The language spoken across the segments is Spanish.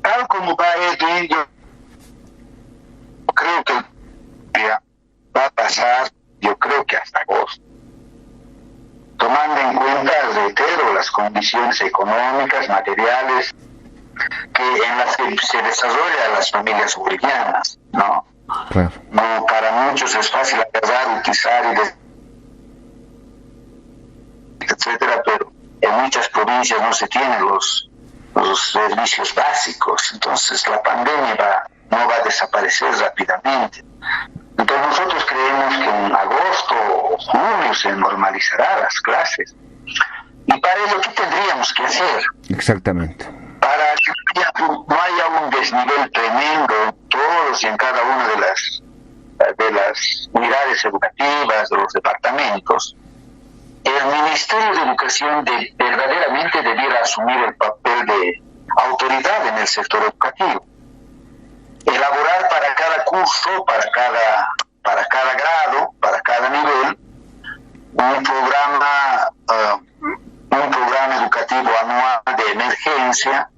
tal como va Edwin, yo creo que va a pasar, yo creo que hasta agosto, tomando en cuenta, reitero, las condiciones económicas, materiales, en las que se desarrollan las familias bolivianas, ¿no? Claro. No, para muchos es fácil agarrar, utilizar etcétera, pero en muchas provincias no se tienen los servicios básicos, entonces la pandemia no va a desaparecer rápidamente. Entonces nosotros creemos que en agosto o julio se normalizarán las clases. Y para ello, ¿qué tendríamos que hacer? Exactamente. Para que no haya un desnivel tremendo en todos y en cada una de las unidades educativas, de los departamentos, el Ministerio de Educación verdaderamente debiera asumir el papel de autoridad en el sector educativo. Elaborar para cada curso, para cada grado, para cada nivel, un programa educativo anual de emergencia,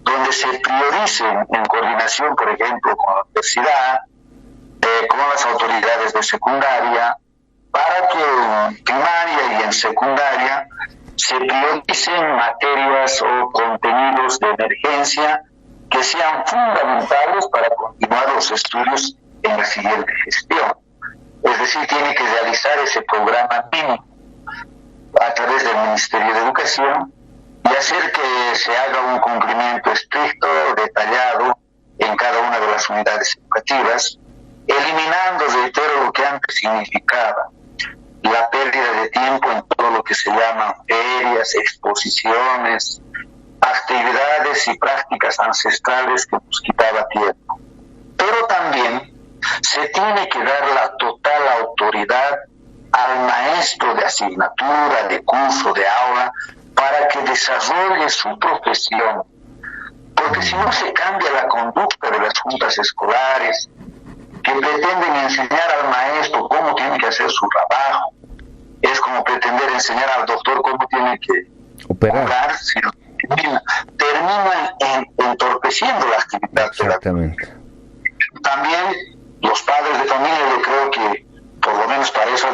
donde se prioricen en coordinación, por ejemplo, con la universidad, con las autoridades de secundaria, para que en primaria y en secundaria se prioricen materias o contenidos de emergencia que sean fundamentales para continuar los estudios en la siguiente gestión. Es decir, tiene que realizar ese programa mínimo a través del Ministerio de Educación y hacer que se haga un cumplimiento estricto, detallado en cada una de las unidades educativas, eliminando, reitero, lo que antes significaba la pérdida de tiempo en todo lo que se llaman ferias, exposiciones, actividades y prácticas ancestrales que nos quitaba tiempo. Pero también se tiene que dar la total autoridad al maestro de asignatura, de curso, de aula, para que desarrolle su profesión. Porque si no se cambia la conducta de las juntas escolares, que pretenden enseñar al maestro cómo tiene que hacer su trabajo, es como pretender enseñar al doctor cómo tiene que operar, sino terminan entorpeciendo la actividad. Exactamente. También los padres de familia, yo creo que por lo menos para eso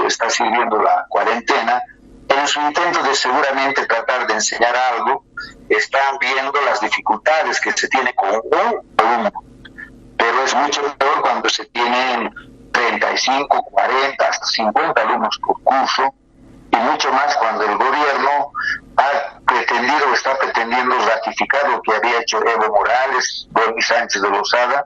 está sirviendo la cuarentena, en su intento de seguramente tratar de enseñar algo, están viendo las dificultades que se tiene con un alumno. Pero es mucho peor cuando se tienen 35, 40, hasta 50 alumnos por curso, y mucho más cuando el gobierno está pretendiendo ratificar lo que había hecho Evo Morales, Bernie Sánchez de Lozada,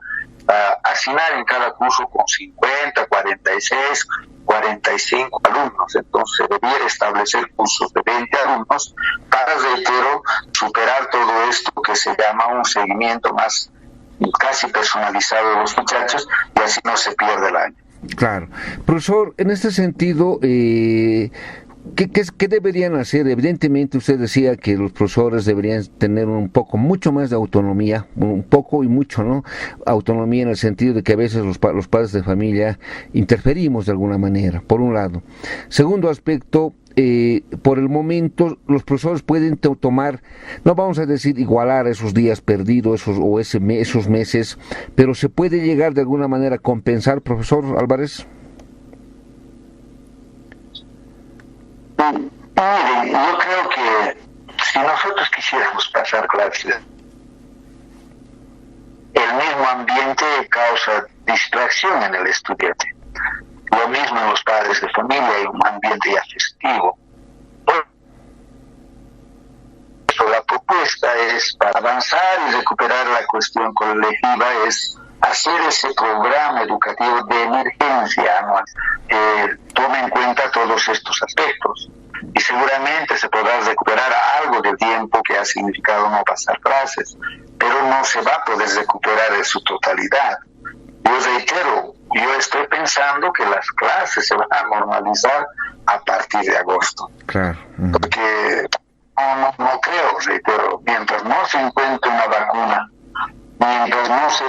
asignar en cada curso con 50, 46, 45 alumnos. Entonces se debiera establecer cursos de 20 alumnos para, reitero, superar todo esto que se llama un seguimiento más casi personalizado de los muchachos, y así no se pierde el año. Claro. Profesor, en este sentido, ¿qué deberían hacer? Evidentemente usted decía que los profesores deberían tener mucho más de autonomía, un poco y mucho, ¿no? Autonomía en el sentido de que a veces los padres de familia interferimos de alguna manera, por un lado. Segundo aspecto, por el momento los profesores pueden tomar, no vamos a decir igualar esos días perdidos esos meses, pero se puede llegar de alguna manera a compensar, profesor Álvarez. Mire, yo creo que si nosotros quisiéramos pasar clases, el mismo ambiente causa distracción en el estudiante. Lo mismo en los padres de familia, hay un ambiente ya festivo. Por eso la propuesta es, para avanzar y recuperar la cuestión colectiva, es hacer ese programa educativo de emergencia anual. Tome en cuenta todos estos aspectos y seguramente se podrá recuperar algo del tiempo que ha significado no pasar clases, pero no se va a poder recuperar en su totalidad. Yo reitero, yo estoy pensando que las clases se van a normalizar a partir de agosto. Claro. Porque no creo, reitero, mientras no se encuentre una vacuna, mientras no se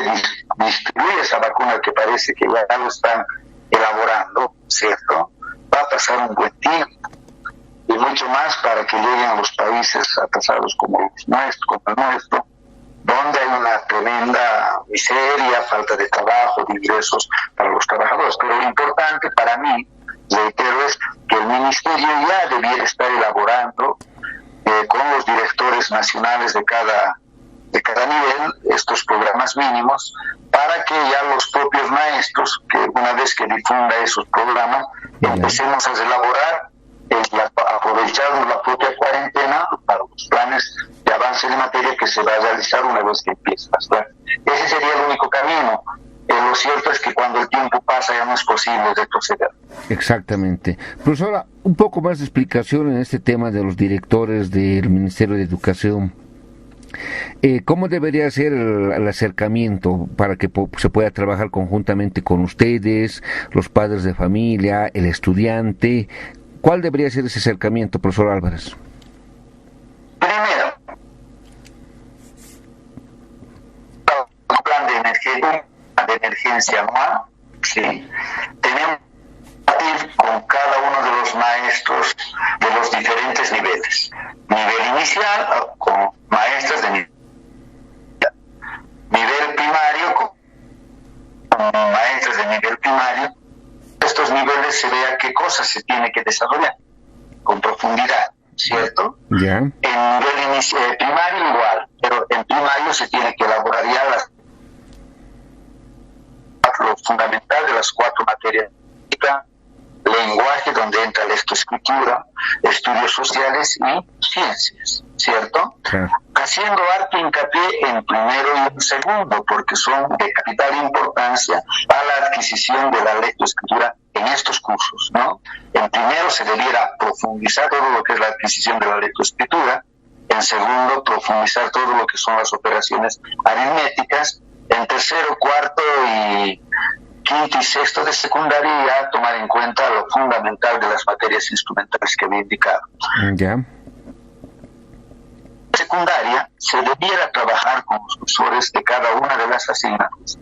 distribuye esa vacuna que parece que ya lo están elaborando, ¿cierto? Va a pasar un buen tiempo. Y mucho más para que lleguen a los países atrasados como el nuestro, donde tremenda miseria, falta de trabajo, de ingresos para los trabajadores. Pero lo importante para mí, reitero, es que el ministerio ya debiera estar elaborando con los directores nacionales de cada nivel estos programas mínimos, para que ya los propios maestros, que una vez que difunda esos programas, empecemos a elaborar, aprovechar la propia cuarentena para los planes de avance de materia que se va a realizar una vez que empiece las clases. Ese sería el único camino. Lo cierto es que cuando el tiempo pasa ya no es posible retroceder. Exactamente. Profesora, un poco más de explicación en este tema de los directores del Ministerio de Educación. ¿Cómo debería ser el acercamiento para que se pueda trabajar conjuntamente con ustedes, los padres de familia, el estudiante? ¿Cuál debería ser ese acercamiento, profesor Álvarez? Primero, un plan de emergencia anual, ¿sí? Tenemos que ir con cada uno de los maestros de los diferentes niveles. Nivel inicial, con maestras de nivel primario, con maestras de nivel primario. Estos niveles se vea qué cosas se tiene que desarrollar con profundidad, ¿cierto? Ya. En nivel primario igual, pero en primario se tiene que elaborar ya lo fundamental de las 4 materias: lenguaje, donde entra lectoescritura, estudios sociales y ciencias, ¿cierto? Claro. Haciendo harto hincapié en primero y en segundo, porque son de capital importancia a la adquisición de la lectoescritura en estos cursos, ¿no? En primero se debiera profundizar todo lo que es la adquisición de la lectoescritura, en segundo profundizar todo lo que son las operaciones aritméticas, en tercero, cuarto y quinto y sexto de secundaria ya tomar en cuenta lo fundamental de las materias instrumentales que había indicado. Ya. Secundaria se debiera trabajar con los profesores de cada una de las asignaturas,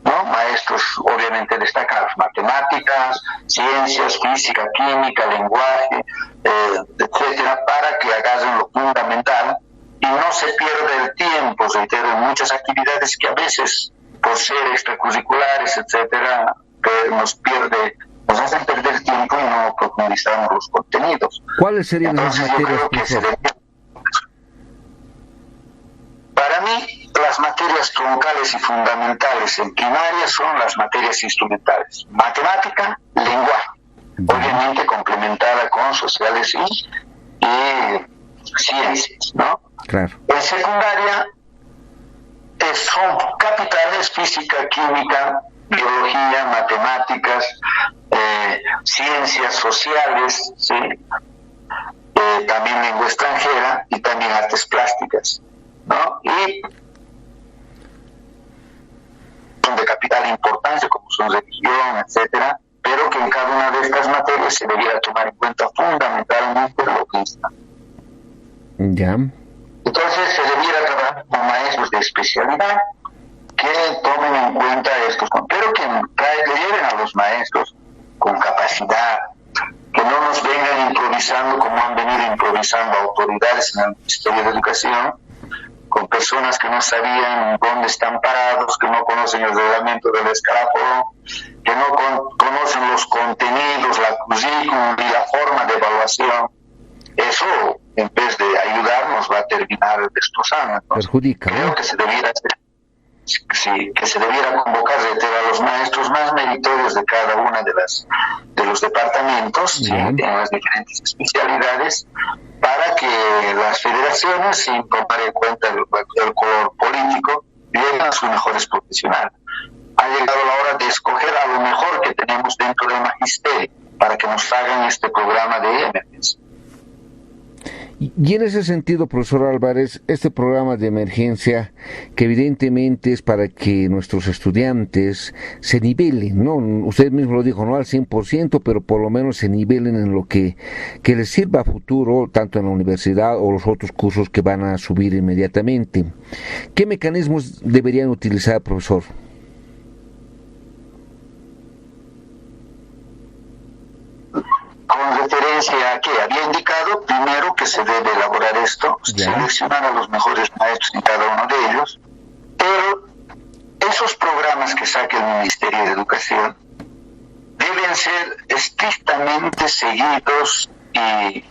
¿no? Maestros obviamente destacados, matemáticas, ciencias, física, química, lenguaje, etcétera, para que agarren lo fundamental y no se pierda el tiempo, reitero, en muchas actividades que a veces, por ser extracurriculares, etcétera, nos hacen perder tiempo y no profundizamos los contenidos. ¿Cuáles serían las materias, para mí, las materias troncales y fundamentales en primaria son las materias instrumentales: matemática, lenguaje, obviamente complementada con sociales y ciencias, ¿no? Claro. En secundaria son capitales: física, química, biología, matemáticas, ciencias sociales, ¿sí? También lengua extranjera y también artes plásticas, ¿no? Y son de capital importancia, como son religión, etcétera, pero que en cada una de estas materias se debiera tomar en cuenta fundamentalmente lo que está. Ya. Entonces se debiera trabajar con maestros de especialidad que tomen en cuenta estos, pero que lleven a los maestros con capacidad, que no nos vengan improvisando como han venido improvisando autoridades en el Ministerio de Educación, con personas que no sabían dónde están parados, que no conocen el reglamento del escalafón, que no conocen los contenidos, la currículum y la forma de evaluación. Eso, en vez de ayudarnos, va a terminar destrozando. Perjudica, ¿no? Creo que se debiera convocar a los maestros más meritorios de cada una de los departamentos, ¿sí? En las diferentes especialidades, para que las federaciones, sin tomar en cuenta el color político, lleguen a sus mejores profesionales. Ha llegado la hora de escoger a lo mejor que tenemos dentro del magisterio para que nos hagan este programa de emergencia. Y en ese sentido, profesor Álvarez, este programa de emergencia, que evidentemente es para que nuestros estudiantes se nivelen, ¿no? Usted mismo lo dijo, no al 100%, pero por lo menos se nivelen en lo que les sirva a futuro, tanto en la universidad o los otros cursos que van a subir inmediatamente. ¿Qué mecanismos deberían utilizar, profesor? Con referencia a que había indicado, primero que se debe elaborar esto, seleccionar a los mejores maestros en cada uno de ellos, pero Ministerio de Educación deben ser estrictamente seguidos y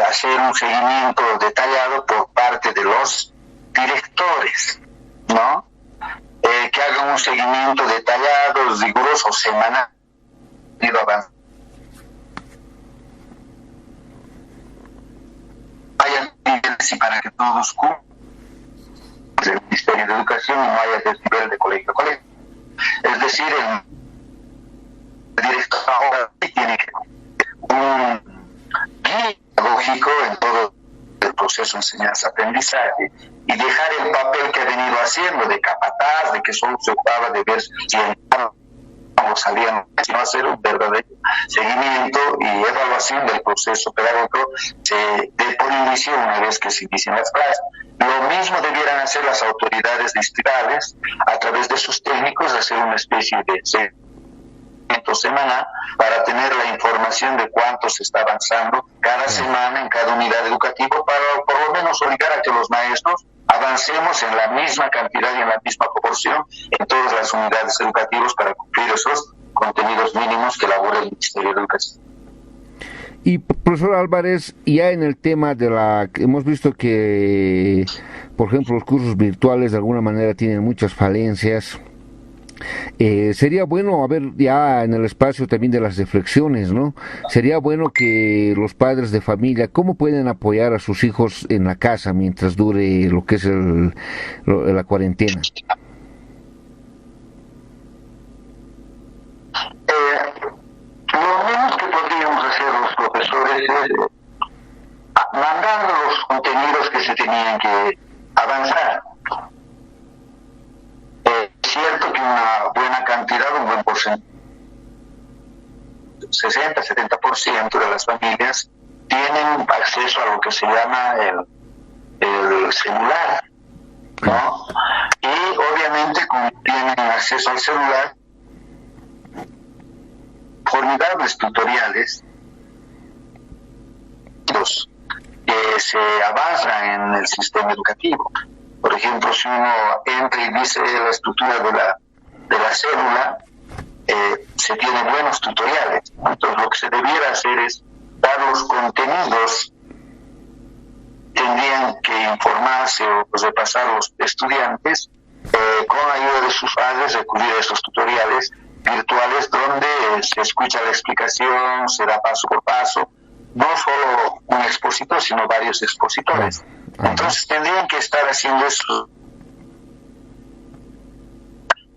hacer un seguimiento detallado por parte de los directores, ¿no? Que hagan un seguimiento detallado, riguroso, semanal, vayan y para que todos cumplan el Ministerio de Educación y no haya desnivel de colegio a colegio. Es decir, el director ahora tiene que un guía pedagógico en todo el proceso de enseñanza-aprendizaje y dejar el papel que ha venido haciendo de capataz, de que solo se ocupaba de ver si o salían, sino hacer un verdadero seguimiento y evaluación del proceso pedagógico de por inicio una vez que se inician las clases. Lo mismo debieran hacer las autoridades distritales a través de sus técnicos, hacer una especie de seguimiento semanal para tener la información de cuánto se está avanzando cada semana en cada unidad educativa, para por lo menos obligar a que los maestros avancemos en la misma cantidad y en la misma proporción en todas las unidades educativas para cumplir esos contenidos mínimos que elabora el Ministerio de Educación. Y profesor Álvarez, ya en el tema hemos visto que, por ejemplo, los cursos virtuales de alguna manera tienen muchas falencias. Sería bueno, a ver, ya en el espacio también de las reflexiones, ¿no? Sería bueno que los padres de familia, ¿cómo pueden apoyar a sus hijos en la casa mientras dure lo que es la cuarentena? Lo menos que podríamos hacer los profesores es mandando los contenidos que se tenían que avanzar. Es cierto que una buena cantidad, un buen porcentaje, 60-70% de las familias tienen acceso a lo que se llama el celular, ¿no? Y obviamente como tienen acceso al celular, formidables tutoriales que se avanzan en el sistema educativo. Por ejemplo, si uno entra y dice la estructura de la célula, se tienen buenos tutoriales. Entonces, lo que se debiera hacer es dar los contenidos, tendrían que informarse o repasar los estudiantes con la ayuda de sus padres, recurrir a esos tutoriales virtuales donde se escucha la explicación, se da paso por paso, no solo un expositor, sino varios expositores. Entonces tendrían que estar haciendo eso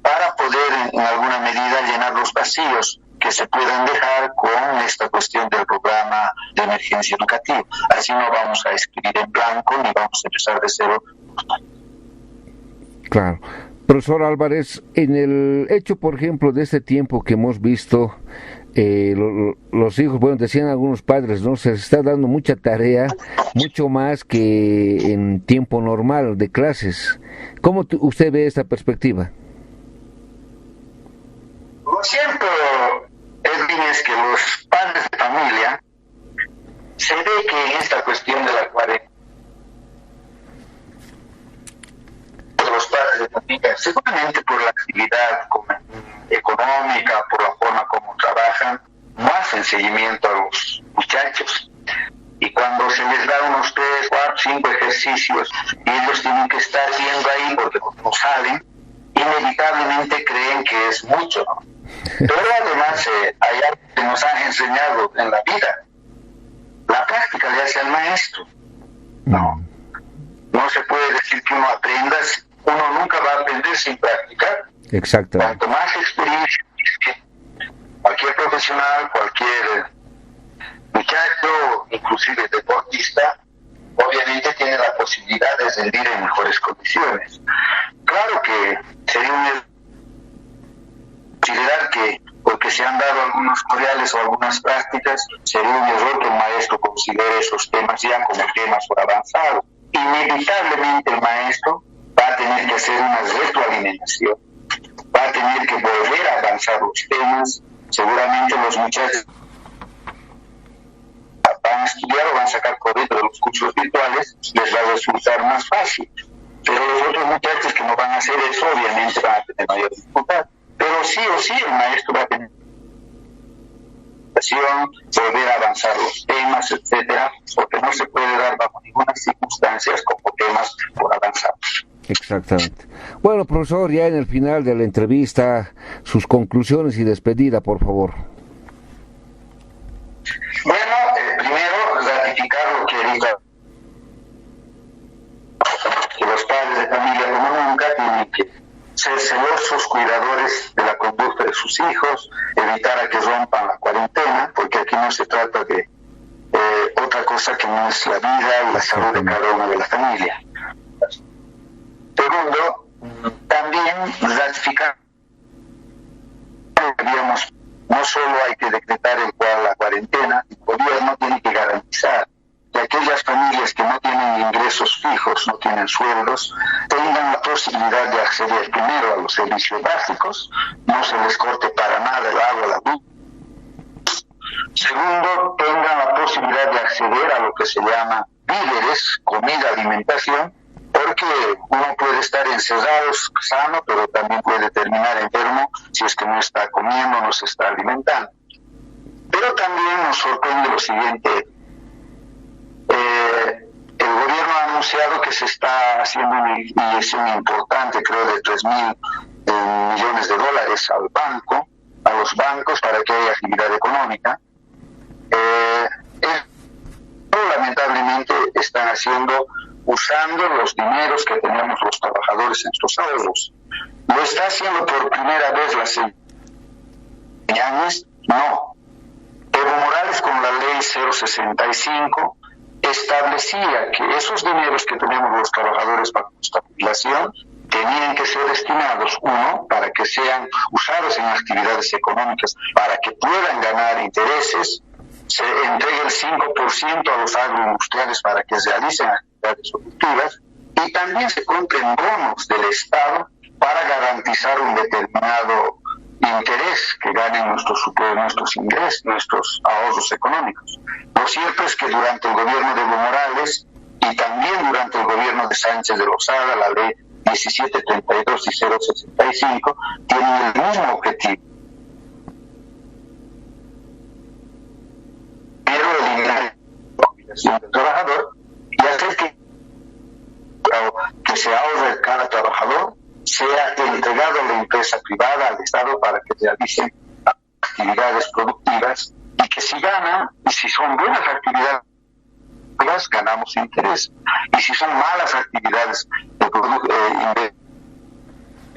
para poder en alguna medida llenar los vacíos que se puedan dejar con esta cuestión del programa de emergencia educativa. Así no vamos a escribir en blanco ni vamos a empezar de cero. Claro. Profesor Álvarez, en el hecho, por ejemplo, de este tiempo que hemos visto, los hijos, bueno, decían algunos padres, ¿no? Se les está dando mucha tarea, mucho más que en tiempo normal de clases. ¿Cómo usted ve esta perspectiva? Lo siento, Edwin, es que los padres de familia se ve que en esta cuestión de la cuarentena, los padres de familia, seguramente por la actividad económica, por la forma como trabajan, no hacen seguimiento a los muchachos. Y cuando se les da unos 3, 4, 5 ejercicios y ellos tienen que estar viendo ahí porque no salen, inevitablemente creen que es mucho, ¿no? Pero además hay algo que nos han enseñado en la vida. La práctica le hace al maestro. No se puede decir que uno aprenda, uno nunca va a aprender sin practicar. Exacto. Cuanto más experiencia, cualquier profesional, cualquier muchacho, inclusive deportista, obviamente tiene la posibilidad de rendir en mejores condiciones. Claro que sería considerar que porque se han dado algunos tutoriales o algunas prácticas, sería un error que el maestro considere esos temas ya como temas por avanzados. Inevitablemente el maestro va a tener que hacer una retroalimentación, va a tener que volver a avanzar los temas. Seguramente los muchachos van a estudiar o van a sacar provecho de los cursos virtuales, les va a resultar más fácil. Pero los otros muchachos que no van a hacer eso, obviamente van a tener mayor dificultad. Pero pero sí o sí el maestro va a tener volver a avanzar los temas, etcétera, porque no se puede dar bajo ninguna circunstancia como temas por avanzar. Exactamente. Bueno, profesor, ya en el final de la entrevista, sus conclusiones y despedida, por favor. Bueno, primero, ratificar lo que diga que los padres de familia como nunca tienen que ser celosos, cuidadores de la conducta de sus hijos, evitar a que rompan la cuarentena, porque aquí no se trata de otra cosa que no es la vida y la salud de cada uno de la familia. Segundo, también ratificar que digamos, no solo hay que decretar la cuarentena, el gobierno tiene que garantizar que aquellas familias que no tienen ingresos fijos, no tienen sueldos, tengan la posibilidad de acceder primero a los servicios básicos, no se les corte para nada el agua, la luz. Segundo, tengan la posibilidad de acceder a lo que se llama víveres, comida, alimentación, porque uno puede estar encerrado, sano, pero también puede terminar enfermo si es que no está comiendo, no se está alimentando. Pero también nos sorprende lo siguiente. El gobierno ha anunciado que se está haciendo una inyección importante, creo de $3,000 millones a los bancos para que haya actividad económica. Lamentablemente están usando los dineros que tenemos los trabajadores en estos ahorros. ¿Lo está haciendo por primera vez la Yáñez? No. Evo Morales con la ley 065 establecía que esos dineros que tenemos los trabajadores para nuestra jubilación tenían que ser destinados, uno, para que sean usados en actividades económicas, para que puedan ganar intereses, se entregue el 5% a los agroindustriales para que realicen actividades productivas, y también se compren bonos del Estado para garantizar un determinado interés que ganen nuestros ingresos, nuestros ahorros económicos. Lo cierto es que durante el gobierno de Evo Morales y también durante el gobierno de Sánchez de Lozada, la ley 1732 y 065 tienen el mismo objetivo. Pero eliminar la jubilación del trabajador y hacer que se ahorre cada trabajador sea entregado a la empresa privada, al Estado, para que realicen actividades productivas, y que si ganan, y si son buenas actividades, ganamos interés, y si son malas actividades,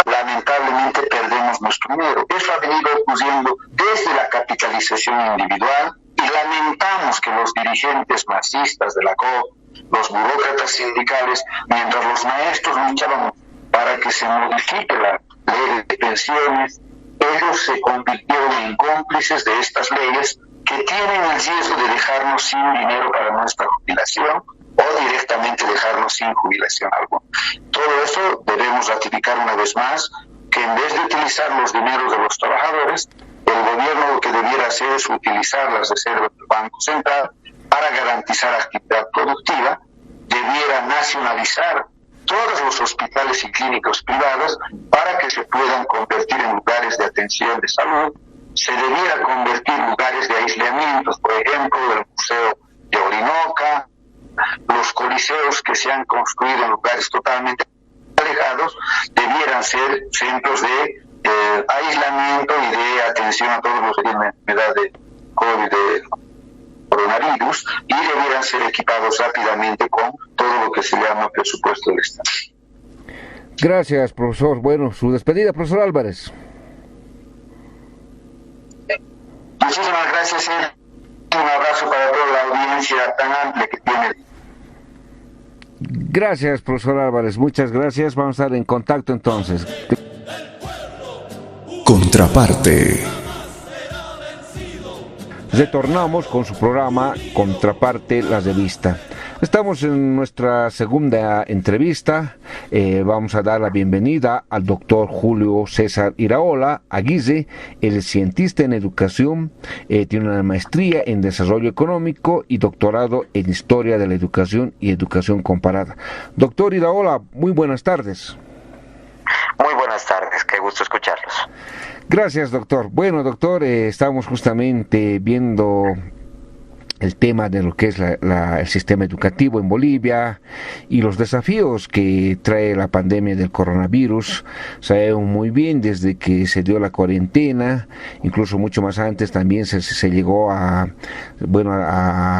lamentablemente perdemos nuestro dinero. Eso ha venido ocurriendo desde la capitalización individual, y lamentamos que los dirigentes marxistas de la COP, los burócratas sindicales, mientras los maestros luchaban para que se modifique la ley de pensiones, ellos se convirtieron en cómplices de estas leyes que tienen el riesgo de dejarnos sin dinero para nuestra jubilación o directamente dejarnos sin jubilación alguna. Todo eso debemos ratificar una vez más, que en vez de utilizar los dineros de los trabajadores, el gobierno lo que debiera hacer es utilizar las reservas del Banco Central para garantizar actividad productiva, debiera nacionalizar todos los hospitales y clínicas privadas para que se puedan convertir en lugares de atención de salud, se debiera convertir en lugares de aislamientos, por ejemplo, el Museo de Orinoca, los coliseos que se han construido en lugares totalmente alejados, debieran ser centros de aislamiento y de atención a todos los que tienen la enfermedad de COVID, de coronavirus, y debieran ser equipados rápidamente con todo lo que se llama presupuesto del Estado. Gracias, profesor. Bueno, su despedida, profesor Álvarez. Muchísimas gracias, un abrazo para toda la audiencia tan amplia que tiene. Gracias, profesor Álvarez, muchas gracias. Vamos a estar en contacto entonces. Contraparte. Retornamos con su programa Contraparte, la revista. Estamos en nuestra segunda entrevista. Vamos a dar la bienvenida al doctor Julio César Iraola Aguirre. Él es cientista en educación, tiene una maestría en desarrollo económico y doctorado en historia de la educación y educación comparada. Doctor Iraola, muy buenas tardes. Muy buenas tardes, qué gusto escucharlos. Gracias, doctor. Bueno, doctor, estamos justamente viendo el tema de lo que es el sistema educativo en Bolivia y los desafíos que trae la pandemia del coronavirus. Sabemos muy bien desde que se dio la cuarentena, incluso mucho más antes también se llegó a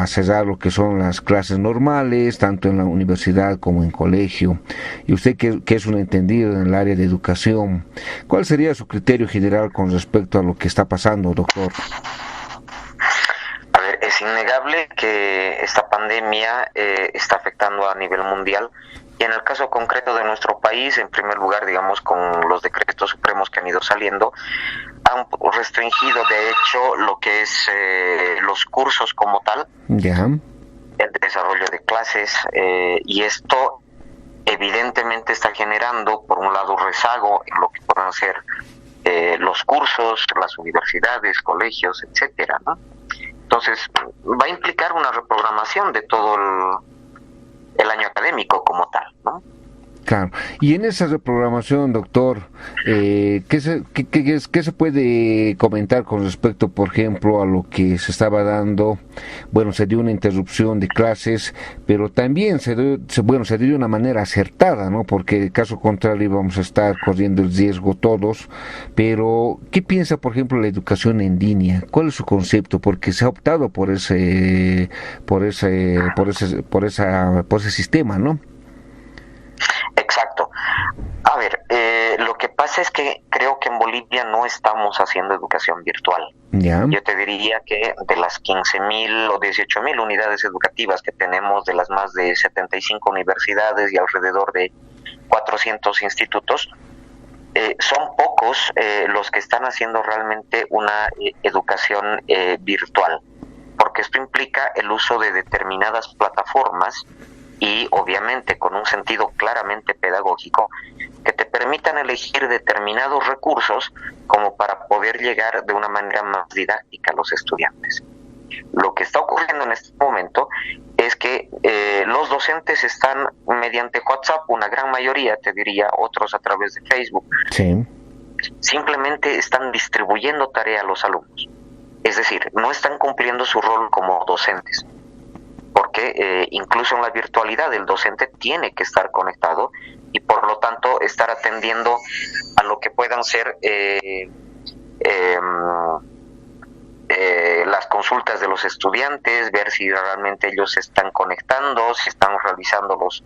cerrar lo que son las clases normales, tanto en la universidad como en colegio. Y usted que es un entendido en el área de educación, ¿cuál sería su criterio general con respecto a lo que está pasando, doctor? Es innegable que esta pandemia está afectando a nivel mundial y en el caso concreto de nuestro país, en primer lugar, digamos, con los decretos supremos que han ido saliendo, han restringido de hecho lo que es los cursos como tal, el desarrollo de clases, y esto evidentemente está generando, por un lado, rezago en lo que puedan ser los cursos, las universidades, colegios, etcétera, ¿no? Entonces, va a implicar una reprogramación de todo el año académico como tal, ¿no? Claro. Y en esa reprogramación, doctor, ¿qué se puede comentar con respecto, por ejemplo, a lo que se estaba dando? Bueno, se dio una interrupción de clases, pero también se dio de una manera acertada, ¿no? Porque en caso contrario íbamos a estar corriendo el riesgo todos. Pero, ¿qué piensa, por ejemplo, la educación en línea? ¿Cuál es su concepto? Porque se ha optado por ese sistema, ¿no? Exacto. A ver, lo que pasa es que creo que en Bolivia no estamos haciendo educación virtual. Yeah. Yo te diría que de las 15.000 o 18.000 unidades educativas que tenemos, de las más de 75 universidades y alrededor de 400 institutos, son pocos los que están haciendo realmente una educación virtual, porque esto implica el uso de determinadas plataformas y obviamente con un sentido claramente pedagógico que te permitan elegir determinados recursos como para poder llegar de una manera más didáctica a los estudiantes. Lo que está ocurriendo en este momento es que los docentes están mediante WhatsApp, una gran mayoría, te diría, otros a través de Facebook, sí, simplemente están distribuyendo tarea a los alumnos. Es decir, no están cumpliendo su rol como docentes, porque incluso en la virtualidad el docente tiene que estar conectado y por lo tanto estar atendiendo a lo que puedan ser las consultas de los estudiantes, ver si realmente ellos se están conectando, si están realizando los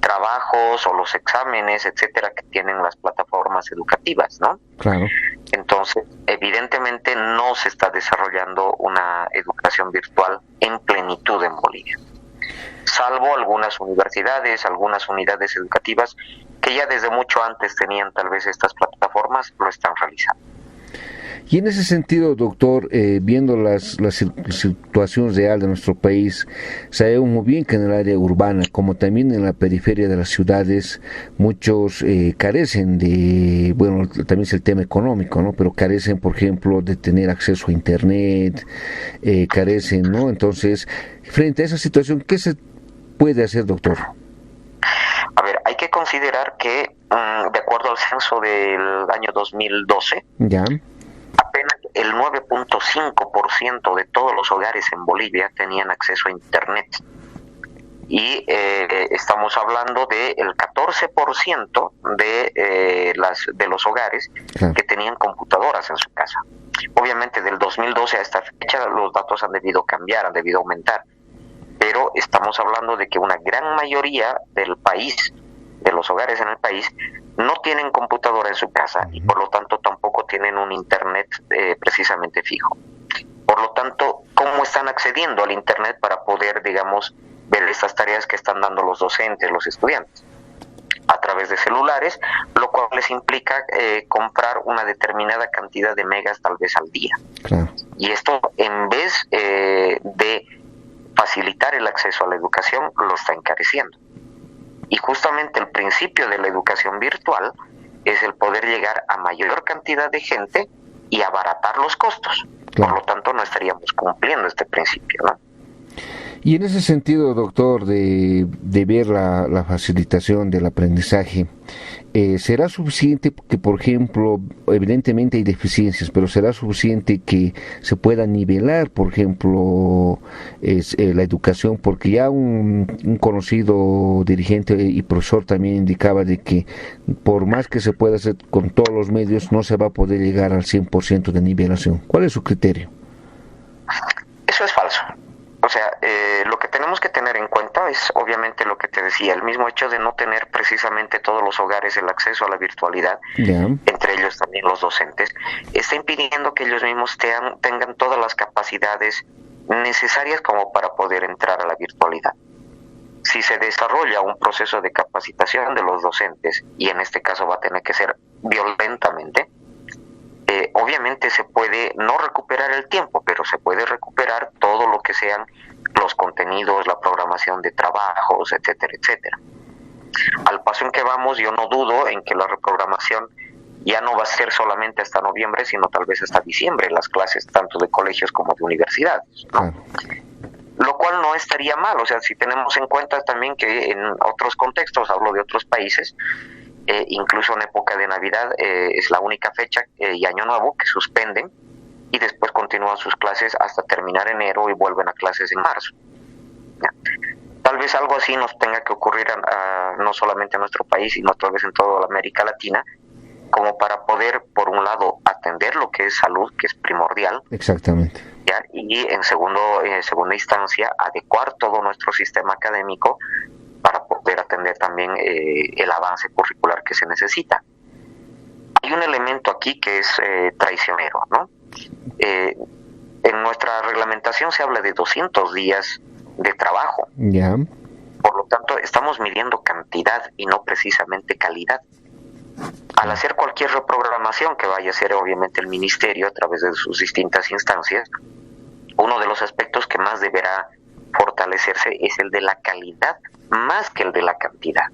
trabajos o los exámenes, etcétera, que tienen las plataformas educativas, ¿no? Claro. Entonces, evidentemente no se está desarrollando una educación virtual en plenitud en Bolivia, salvo algunas universidades, algunas unidades educativas que ya desde mucho antes tenían tal vez estas plataformas, lo están realizando. Y en ese sentido, doctor, viendo la situación real de nuestro país, sabemos muy bien que en el área urbana, como también en la periferia de las ciudades, muchos carecen de, bueno, también es el tema económico, ¿no? Pero carecen, por ejemplo, de tener acceso a Internet, carecen, ¿no? Entonces, frente a esa situación, ¿qué se puede hacer, doctor? A ver, hay que considerar que, de acuerdo al censo del año 2012, ya, apenas el 9.5% de todos los hogares en Bolivia tenían acceso a Internet. Y estamos hablando del 14% de los hogares que tenían computadoras en su casa. Obviamente del 2012 a esta fecha los datos han debido cambiar, han debido aumentar. Pero estamos hablando de que una gran mayoría del país, de los hogares en el país, no tienen computadora en su casa y por lo tanto tampoco tienen un Internet precisamente fijo. Por lo tanto, ¿cómo están accediendo al Internet para poder, digamos, ver estas tareas que están dando los docentes, los estudiantes? A través de celulares, lo cual les implica comprar una determinada cantidad de megas tal vez al día. Claro. Y esto, en vez de facilitar el acceso a la educación, lo está encareciendo. Y justamente el principio de la educación virtual es el poder llegar a mayor cantidad de gente y abaratar los costos. Claro. Por lo tanto, no estaríamos cumpliendo este principio, ¿no? Y en ese sentido, doctor, de ver la facilitación del aprendizaje, ¿será suficiente que, por ejemplo, evidentemente hay deficiencias, pero será suficiente que se pueda nivelar, por ejemplo, la educación? Porque ya un conocido dirigente y profesor también indicaba de que por más que se pueda hacer con todos los medios, no se va a poder llegar al 100% de nivelación. ¿Cuál es su criterio? Eso es falso. O sea, lo que tenemos que tener en cuenta es obviamente lo que te decía, el mismo hecho de no tener precisamente todos los hogares el acceso a la virtualidad, entre ellos también los docentes, está impidiendo que ellos mismos tengan todas las capacidades necesarias como para poder entrar a la virtualidad. Si se desarrolla un proceso de capacitación de los docentes, y en este caso va a tener que ser violentamente, obviamente se puede no recuperar el tiempo, pero se puede recuperar todo lo que sean los contenidos, la programación de trabajos, etcétera, etcétera. Al paso en que vamos, yo no dudo en que la reprogramación ya no va a ser solamente hasta noviembre, sino tal vez hasta diciembre, las clases tanto de colegios como de universidades, ¿no? Lo cual no estaría mal, o sea, si tenemos en cuenta también que en otros contextos, hablo de otros países, incluso en época de Navidad es la única fecha y Año Nuevo que suspenden y después continúan sus clases hasta terminar enero y vuelven a clases en marzo. ¿Ya? Tal vez algo así nos tenga que ocurrir no solamente en nuestro país, sino tal vez en toda la América Latina, como para poder, por un lado, atender lo que es salud, que es primordial. Exactamente. ¿Ya? Y en segunda instancia, adecuar todo nuestro sistema académico para poder atender también el avance curricular que se necesita. Hay un elemento aquí que es traicionero, ¿no? En nuestra reglamentación se habla de 200 días de trabajo. Ya. Por lo tanto, estamos midiendo cantidad y no precisamente calidad. Al hacer cualquier reprogramación que vaya a hacer obviamente el ministerio a través de sus distintas instancias, uno de los aspectos que más deberá fortalecerse es el de la calidad más que el de la cantidad.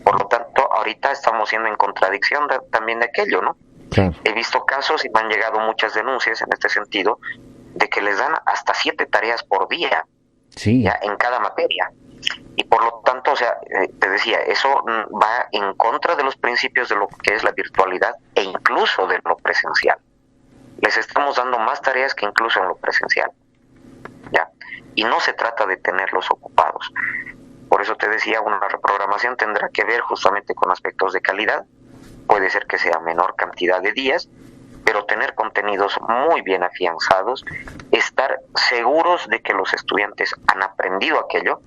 Por lo tanto, ahorita estamos siendo en contradicción también de aquello, ¿no? Claro. He visto casos y me han llegado muchas denuncias en este sentido de que les dan hasta 7 tareas por día, sí, ya, en cada materia. Y por lo tanto, o sea, te decía, eso va en contra de los principios de lo que es la virtualidad e incluso de lo presencial. Les estamos dando más tareas que incluso en lo presencial, ¿ya? Y no se trata de tenerlos ocupados. Por eso te decía, una reprogramación tendrá que ver justamente con aspectos de calidad. Puede ser que sea menor cantidad de días, pero tener contenidos muy bien afianzados, estar seguros de que los estudiantes han aprendido aquello,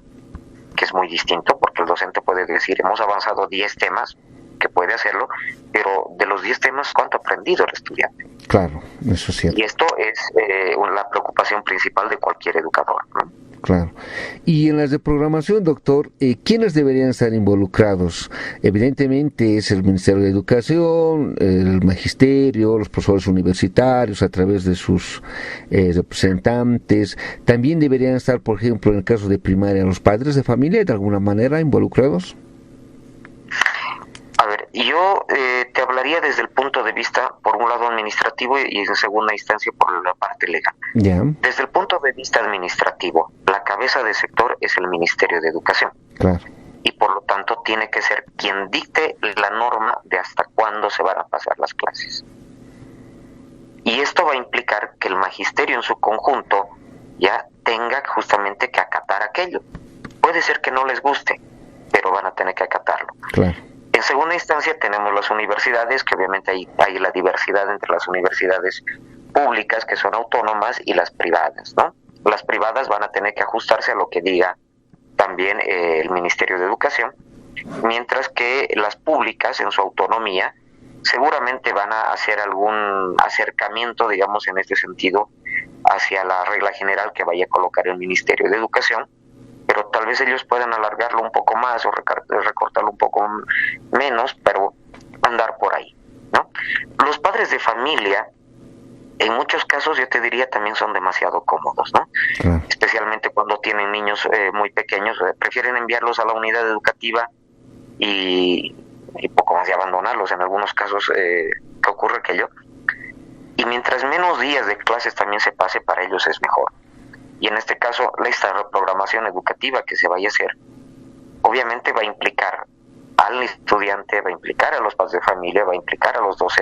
que es muy distinto, porque el docente puede decir, hemos avanzado 10 temas, que puede hacerlo, pero de los 10 temas, ¿cuánto ha aprendido el estudiante? Claro, eso es cierto. Y esto es la preocupación principal de cualquier educador, ¿no? Claro. Y en las de programación, doctor, ¿quiénes deberían estar involucrados? Evidentemente es el Ministerio de Educación, el Magisterio, los profesores universitarios a través de sus representantes. También deberían estar, por ejemplo, en el caso de primaria, los padres de familia de alguna manera involucrados. A ver, yo te hablaría desde el punto de vista, por un lado administrativo y en segunda instancia por la parte legal. Ya. Desde el punto de vista administrativo, la cabeza de sector es el Ministerio de Educación. Claro. Y por lo tanto tiene que ser quien dicte la norma de hasta cuándo se van a pasar las clases. Y esto va a implicar que el magisterio en su conjunto ya tenga justamente que acatar aquello. Puede ser que no les guste, pero van a tener que acatarlo. Claro. En segunda instancia tenemos las universidades, que obviamente hay la diversidad entre las universidades públicas, que son autónomas, y las privadas, ¿no? Las privadas van a tener que ajustarse a lo que diga también el Ministerio de Educación, mientras que las públicas, en su autonomía, seguramente van a hacer algún acercamiento, digamos, en este sentido, hacia la regla general que vaya a colocar el Ministerio de Educación, pero tal vez ellos puedan alargarlo un poco más o recortarlo un poco menos, pero andar por ahí, ¿no? Los padres de familia, en muchos casos yo te diría también son demasiado cómodos, ¿no? Especialmente cuando tienen niños muy pequeños, prefieren enviarlos a la unidad educativa y poco más de abandonarlos. En algunos casos que ocurre aquello, y mientras menos días de clases también se pase, para ellos es mejor. Y en este caso, esta reprogramación educativa que se vaya a hacer, obviamente va a implicar al estudiante, va a implicar a los padres de familia, va a implicar a los docentes,